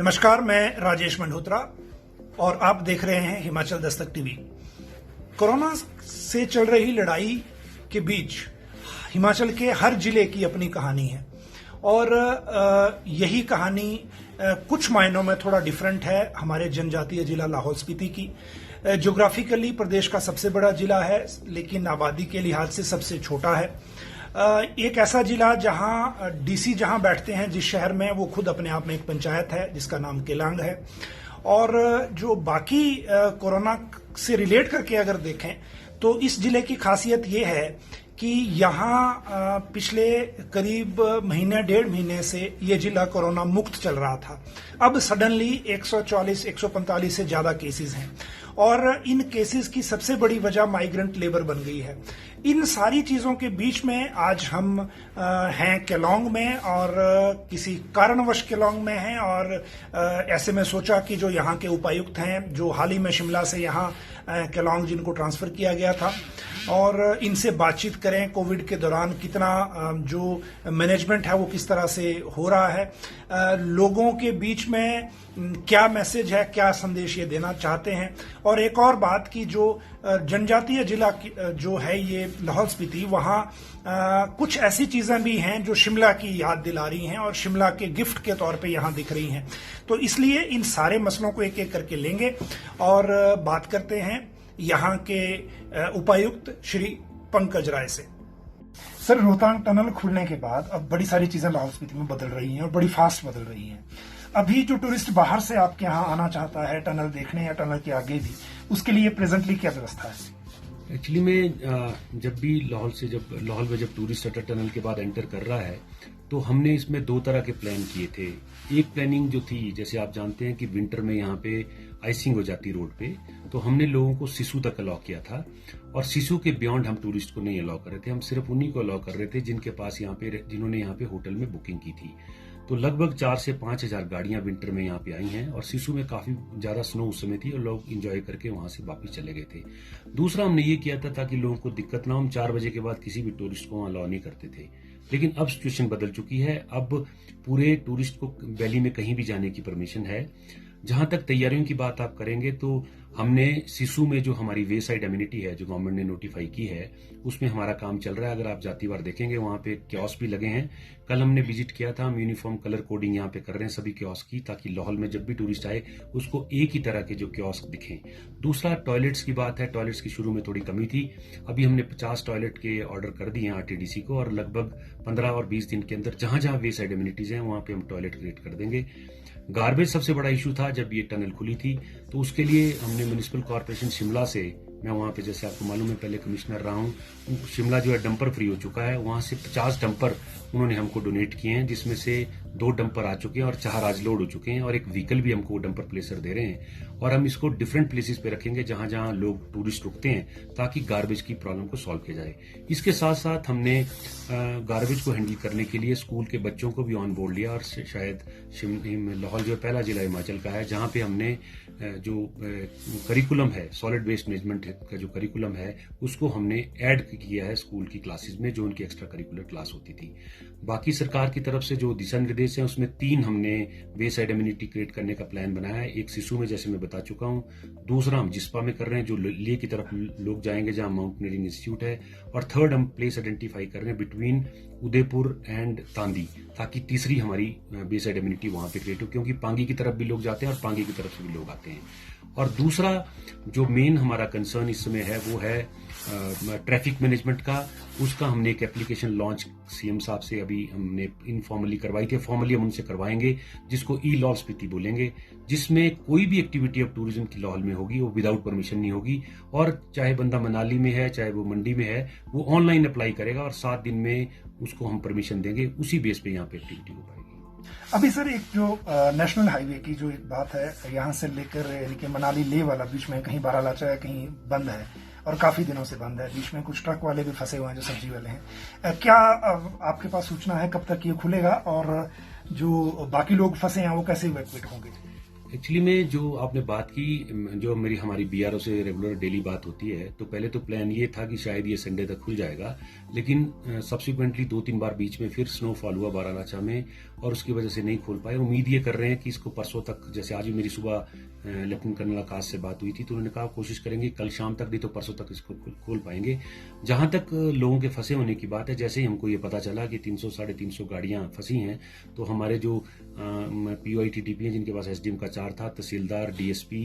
नमस्कार, मैं राजेश मल्होत्रा और आप देख रहे हैं हिमाचल दस्तक टीवी। कोरोना से चल रही लड़ाई के बीच हिमाचल के हर जिले की अपनी कहानी है और यही कहानी कुछ मायनों में थोड़ा डिफरेंट है हमारे जनजातीय जिला लाहौल स्पीति की। ज्योग्राफिकली प्रदेश का सबसे बड़ा जिला है, लेकिन आबादी के लिहाज से सबसे छोटा है। एक ऐसा जिला जहां डीसी जहां बैठते हैं जिस शहर में, वो खुद अपने आप में एक पंचायत है जिसका नाम केलांग है। और जो बाकी कोरोना से रिलेट करके अगर देखें तो इस जिले की खासियत ये है कि यहाँ पिछले करीब महीने डेढ़ महीने से ये जिला कोरोना मुक्त चल रहा था। अब सडनली 140-145 से ज्यादा केसेस हैं और इन केसेस की सबसे बड़ी वजह माइग्रेंट लेबर बन गई है। इन सारी चीजों के बीच में आज हम हैं केलांग में और किसी कारणवश केलांग में हैं और ऐसे में सोचा कि जो यहाँ के उपायुक्त हैं, जो हाल ही में शिमला से यहाँ केलांग जिनको ट्रांसफर किया गया था, और इनसे बातचीत करें कोविड के दौरान कितना जो मैनेजमेंट है वो किस तरह से हो रहा है, लोगों के बीच में क्या मैसेज है, क्या संदेश ये देना चाहते हैं। और एक और बात की जो जनजातीय जिला जो है ये लाहौल स्पीति, वहाँ कुछ ऐसी चीजें भी हैं जो शिमला की याद दिला रही हैं और शिमला के गिफ्ट के तौर पे यहाँ दिख रही हैं। तो इसलिए इन सारे मसलों को एक एक करके लेंगे और बात करते हैं यहाँ के उपायुक्त श्री पंकज राय से। सर, रोहतांग टनल खुलने के बाद अब बड़ी सारी चीजें लाहौल स्पीति में बदल रही हैं और बड़ी फास्ट बदल रही हैं। अभी जो टूरिस्ट बाहर से आपके यहाँ आना चाहता है टनल देखने या टनल के आगे भी, उसके लिए प्रेजेंटली क्या व्यवस्था है? एक्चुअली में जब भी लाहौल में जब टूरिस्ट अटल टनल के बाद एंटर कर रहा है तो हमने इसमें दो तरह के प्लान किए थे। एक प्लानिंग जो थी, जैसे आप जानते हैं कि विंटर में यहाँ पे आइसिंग हो जाती रोड पे, तो हमने लोगों को सिसु तक अलाउ किया था और सिसु के बियॉन्ड हम टूरिस्ट को नहीं अलाउ कर रहे थे। हम सिर्फ उन्हीं को अलाउ कर रहे थे जिन्होंने यहाँ पे होटल में बुकिंग की थी। तो लगभग 4 से 5 हजार गाड़ियां विंटर में यहाँ पे आई हैं और सिसु में काफी ज्यादा स्नो उस समय थी और लोग एंजॉय करके वहां से वापस चले गए थे। दूसरा हमने ये किया था ताकि लोगों को दिक्कत ना हो, हम 4 बजे के बाद किसी भी टूरिस्ट को वहां अलाउ नहीं करते थे। लेकिन अब सिचुएशन बदल चुकी है, अब पूरे टूरिस्ट को वैली में कहीं भी जाने की परमिशन है। जहां तक तैयारियों की बात आप करेंगे तो हमने सिसु में जो हमारी वे साइड एम्यूनिटी है जो गवर्नमेंट ने नोटिफाई की है, उसमें हमारा काम चल रहा है। अगर आप जाती बार देखेंगे वहां पे कियोस्क भी लगे हैं। कल हमने विजिट किया था, हम यूनिफॉर्म कलर कोडिंग यहाँ पे कर रहे हैं सभी कियोस्क की, ताकि लाहौल में जब भी टूरिस्ट आए उसको एक ही तरह के जो कियोस्क दिखें। दूसरा टॉयलेट्स की बात है। टॉयलेट्स की शुरू में थोड़ी कमी थी, अभी हमने 50 टॉयलेट के ऑर्डर कर दिए हैं आरटीडीसी को और लगभग 15 और 20 दिन के अंदर जहां जहां वे साइड एम्यूनिटीज हैं वहां पे हम टॉयलेट क्रिएट कर देंगे। गार्बेज सबसे बड़ा इशू था जब ये टनल खुली थी, तो उसके लिए हमने म्युनिसिपल कॉर्पोरेशन शिमला से, मैं वहां पे जैसे आपको मालूम है पहले कमिश्नर रहा हूं, शिमला जो है डंपर फ्री हो चुका है, वहां से 50 डंपर उन्होंने हमको डोनेट किए हैं, जिसमें से 2 डंपर आ चुके हैं और 4 आज लोड हो चुके हैं और एक व्हीकल भी हमको डंपर प्लेसर दे रहे हैं। और हम इसको डिफरेंट प्लेसेस पे रखेंगे जहां जहां लोग टूरिस्ट रुकते हैं ताकि गार्बेज की प्रॉब्लम को सॉल्व किया जाए। इसके साथ साथ हमने गार्बेज को हैंडल करने के लिए स्कूल के बच्चों को भी ऑन बोर्ड लिया और शायद लाहौल जो पहला जिला हिमाचल का है जहां पे हमने जो करिकुलम है, सॉलिड वेस्ट मैनेजमेंट का जो करिकुलम है, उसको हमने ऐड किया है स्कूल की क्लासेस में, जो उनकी एक्स्ट्रा करिकुलर क्लास होती थी। बाकी सरकार की तरफ से जो दिशा निर्देश हैं उसमें 3 हमने वे साइड एम्यूनिटी क्रिएट करने का प्लान बनाया है। एक सिसु में जैसे मैं बता चुका हूं, दूसरा हम जिस्पा में कर रहे हैं जो लेह की तरफ लोग जाएंगे जहां माउंटेनियरिंग इंस्टीट्यूट है, और थर्ड हम प्लेस आइडेंटिफाई कर रहे हैं बिटवीन उदयपुर एंड तांदी, ताकि तीसरी हमारी वे साइड एम्यूनिटी वहां पे क्रिएट हो, क्योंकि पांगी की तरफ भी लोग जाते हैं और पांगी की तरफ से भी लोग आते हैं। और दूसरा जो मेन हमारा कंसर्न इस समय है वो है ट्रैफिक मैनेजमेंट का। उसका हमने एक एप्लीकेशन लॉन्च सीएम साहब से अभी हमने इनफॉर्मली करवाई थी, फॉर्मली हम उनसे करवाएंगे, जिसको ई लाहौल स्पीति बोलेंगे, जिसमें कोई भी एक्टिविटी ऑफ टूरिज्म की लाहौल में होगी वो विदाउट परमिशन नहीं होगी, और चाहे बंदा मनाली में है चाहे वो मंडी में है, वो ऑनलाइन अप्लाई करेगा और 7 दिन में उसको हम परमिशन देंगे, उसी बेस पे यहाँ पे एक्टिविटी हो पाएगी। अभी सर एक जो नेशनल हाईवे की जो एक बात है, यहाँ से लेकर यानी कि मनाली लेह वाला बीच में कहीं बारालाचा है कहीं बंद है और काफी दिनों से बंद है, बीच में कुछ ट्रक वाले भी फंसे हुए हैं जो सब्जी वाले हैं। क्या आपके पास सूचना है कब तक ये खुलेगा और जो बाकी लोग फंसे हैं वो कैसे इवैक्यूएट होंगे? एक्चुअली में जो आपने बात की, जो हमारी बीआरओ से रेगुलर डेली बात होती है, तो पहले तो प्लान ये था कि शायद ये संडे तक खुल जाएगा, लेकिन सब्सिक्वेंटली 2-3 बार बीच में फिर स्नोफॉल हुआ बारालाचा में और उसकी वजह से नहीं खोल पाए। उम्मीद ये कर रहे हैं कि इसको परसों तक, जैसे आज भी मेरी सुबह लेफ्टिनेंट कर्नल आकाश से बात हुई थी तो उन्होंने कहा कोशिश करेंगे कल शाम तक, नहीं तो परसों तक इसको खोल पाएंगे। जहां तक लोगों के फंसे होने की बात है, जैसे ही हमको ये पता चला कि 300-350 गाड़ियां फंसी हैं, तो हमारे जो POITTP हैं जिनके पास SDM का चार्ज था, तहसीलदार, DSP,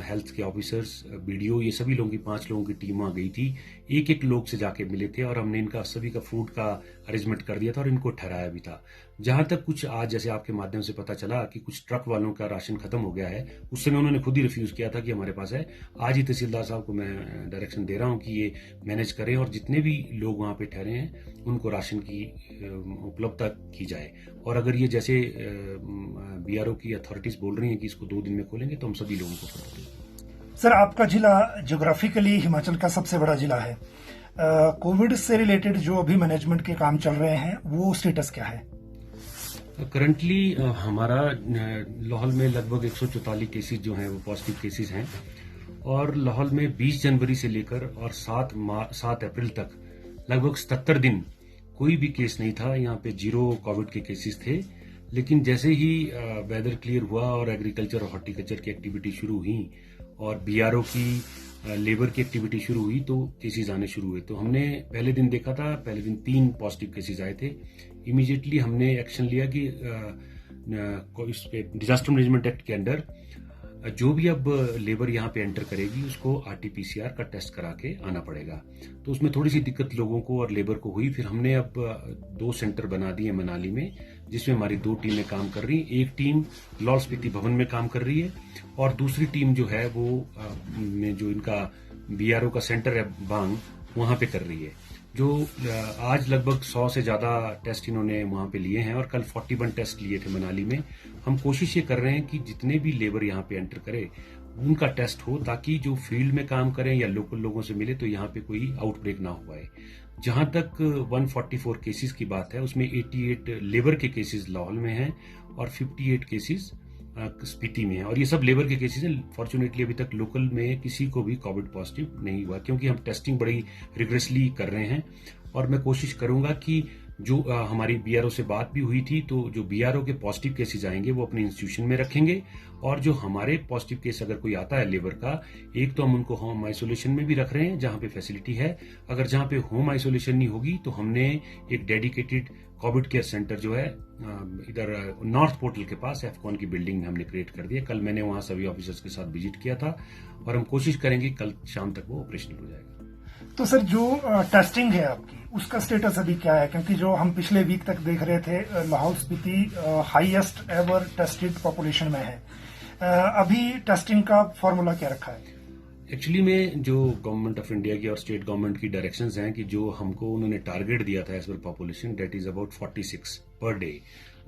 हेल्थ के ऑफिसर्स, BDO, ये सभी लोगों की 5 लोगों की टीम आ गई थी। एक लोग से जाके मिले थे और हमने इनका सभी का फूड का अरेंजमेंट कर दिया था और इनको ठहराया भी था। जहां तक कुछ आज जैसे आपके माध्यम से पता चला कि कुछ ट्रक वालों का राशन खत्म हो गया है, उस समय उन्होंने खुद ही रिफ्यूज किया था कि हमारे पास है। आज ही तहसीलदार साहब को मैं डायरेक्शन दे रहा हूं कि ये मैनेज करें और जितने भी लोग वहां पे ठहरे हैं उनको राशन की उपलब्धता की जाए। और अगर ये जैसे BRO की अथॉरिटीज बोल रही हैं कि इसको 2 दिन में खोलेंगे तो हम सभी लोगों को पता देंगे। सर, आपका जिला ज्योग्राफिकली हिमाचल का सबसे बड़ा जिला है। कोविड से रिलेटेड जो अभी मैनेजमेंट के काम चल रहे हैं वो स्टेटस क्या है? करंटली हमारा लाहौल में लगभग 144 केसेस जो हैं वो पॉजिटिव केसेस हैं और लाहौल में 20 जनवरी से लेकर और 7 अप्रैल तक लगभग 77 दिन कोई भी केस नहीं था। यहाँ पे 0 कोविड के केसेस थे। लेकिन जैसे ही वेदर क्लियर हुआ और एग्रीकल्चर और हॉर्टिकल्चर की एक्टिविटी शुरू हुई और BRO की लेबर की एक्टिविटी शुरू हुई तो केसेस आने शुरू हुए। तो हमने पहले दिन देखा था, पहले दिन 3 पॉजिटिव केसेस आए थे। इमीडिएटली हमने एक्शन लिया कि इस पे डिजास्टर मैनेजमेंट एक्ट के अंडर जो भी अब लेबर यहाँ पे एंटर करेगी उसको RT-PCR का टेस्ट करा के आना पड़ेगा। तो उसमें थोड़ी सी दिक्कत लोगों को और लेबर को हुई। फिर हमने अब 2 सेंटर बना दिए मनाली में, जिसमें हमारी 2 टीमें काम कर रही हैं। एक टीम लाहौल स्पीति भवन में काम कर रही है और दूसरी टीम जो है वो में जो इनका BRO का सेंटर है बांग, वहां पे कर रही है। जो आज लगभग 100 से ज्यादा टेस्ट इन्होंने वहां पे लिए हैं और कल 41 टेस्ट लिए थे मनाली में। हम कोशिश ये कर रहे हैं कि जितने भी लेबर यहाँ पे एंटर करे उनका टेस्ट हो, ताकि जो फील्ड में काम करें या लोकल लोगों से मिले तो यहाँ पे कोई आउटब्रेक ना हो पाए। जहां तक 144 केसेस की बात है, उसमें 88 लेबर के केसेस लाहौल में हैं और 58 केसेस स्पीति में है और ये सब लेबर के केसेस हैं। फॉर्चुनेटली अभी तक लोकल में किसी को भी कोविड पॉजिटिव नहीं हुआ, क्योंकि हम टेस्टिंग बड़ी रिग्रेसली कर रहे हैं। और मैं कोशिश करूंगा कि जो हमारी BRO से बात भी हुई थी, तो जो BRO के पॉजिटिव केसेस आएंगे वो अपने इंस्टीट्यूशन में रखेंगे और जो हमारे पॉजिटिव केस अगर कोई आता है लेबर का, एक तो हम उनको होम आइसोलेशन में भी रख रहे हैं जहां पे फैसिलिटी है। अगर जहां पे होम आइसोलेशन नहीं होगी तो हमने एक डेडिकेटेड कोविड केयर सेंटर जो है इधर नॉर्थ पोर्टल के पास एफकॉन की बिल्डिंग में हमने क्रिएट कर दिया। कल मैंने वहां सभी ऑफिसर्स के साथ विजिट किया था और हम कोशिश करेंगे कल शाम तक वो ऑपरेशनल हो जाएगा। तो सर, जो टेस्टिंग है आपकी उसका स्टेटस अभी क्या है? क्योंकि जो हम पिछले वीक तक देख रहे थे, Lahaul Spiti highest ever tested population में है। अभी टेस्टिंग का फॉर्मूला क्या रखा है? एक्चुअली में जो गवर्नमेंट ऑफ इंडिया की और स्टेट गवर्नमेंट की डायरेक्शंस हैं कि जो हमको उन्होंने टारगेट दिया था as per population, that is about 46 per day,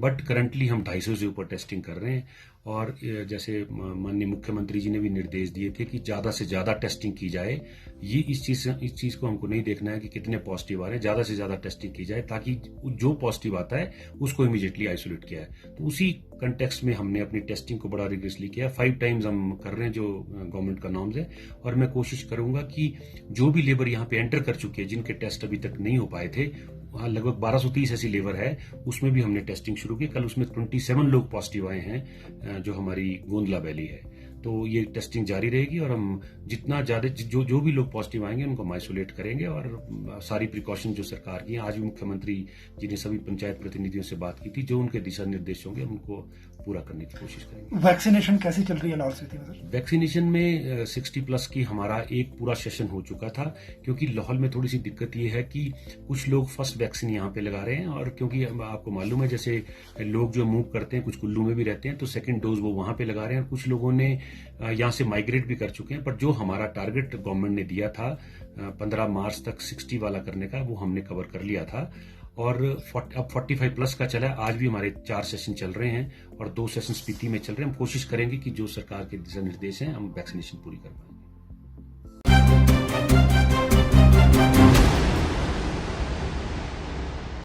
but currently हम 250 से ऊपर टेस्टिंग कर रहे हैं। और जैसे माननीय मुख्यमंत्री जी ने भी निर्देश दिए थे कि ज्यादा से ज्यादा टेस्टिंग की जाए। ये इस चीज को हमको नहीं देखना है कि कितने पॉजिटिव आ रहे हैं, ज्यादा से ज्यादा टेस्टिंग की जाए ताकि जो पॉजिटिव आता है उसको इमीडिएटली आइसोलेट किया है। तो उसी कंटेक्स्ट में हमने अपनी टेस्टिंग को बड़ा रिग्रेसली किया। 5 टाइम्स हम कर रहे हैं जो गवर्नमेंट का नॉर्म्स है। और मैं कोशिश करूंगा कि जो भी लेबर यहाँ पे एंटर कर चुके हैं जिनके टेस्ट अभी तक नहीं हो पाए थे, वहाँ लगभग 1230 ऐसी लेबर है, उसमें भी हमने टेस्टिंग शुरू की। कल उसमें 27 लोग पॉजिटिव आए हैं जो हमारी गोंदला वैली है। तो ये टेस्टिंग जारी रहेगी और हम जितना ज्यादा जो भी लोग पॉजिटिव आएंगे उनको हम आइसोलेट करेंगे और सारी प्रिकॉशन जो सरकार की है। आज भी मुख्यमंत्री जी ने सभी पंचायत प्रतिनिधियों से बात की थी, जो उनके दिशा निर्देश होंगे उनको पूरा करने की कोशिश करेंगे। वैक्सीनेशन कैसी चल रही है लाहौल स्पीति में सर? वैक्सीनेशन में 60 प्लस की हमारा एक पूरा सेशन हो चुका था, क्योंकि लाहौल में थोड़ी सी दिक्कत ये है कि कुछ लोग फर्स्ट वैक्सीन यहाँ पे लगा रहे हैं और क्योंकि आपको मालूम है जैसे लोग जो मूव करते हैं कुछ कुल्लू में भी रहते हैं तो सेकंड डोज वो वहां पे लगा रहे हैं और कुछ लोगों ने यहाँ से माइग्रेट भी कर चुके हैं। पर जो हमारा टारगेट गवर्नमेंट ने दिया था 15 मार्च तक 60 वाला करने का, वो हमने कवर कर लिया था और अब 45 प्लस का चला। आज भी हमारे 4 सेशन चल रहे हैं और 2 सेशन स्पीति में चल रहे हैं। हम कोशिश करेंगे कि जो सरकार के दिशा निर्देश हैं हम वैक्सीनेशन पूरी कर पाएं।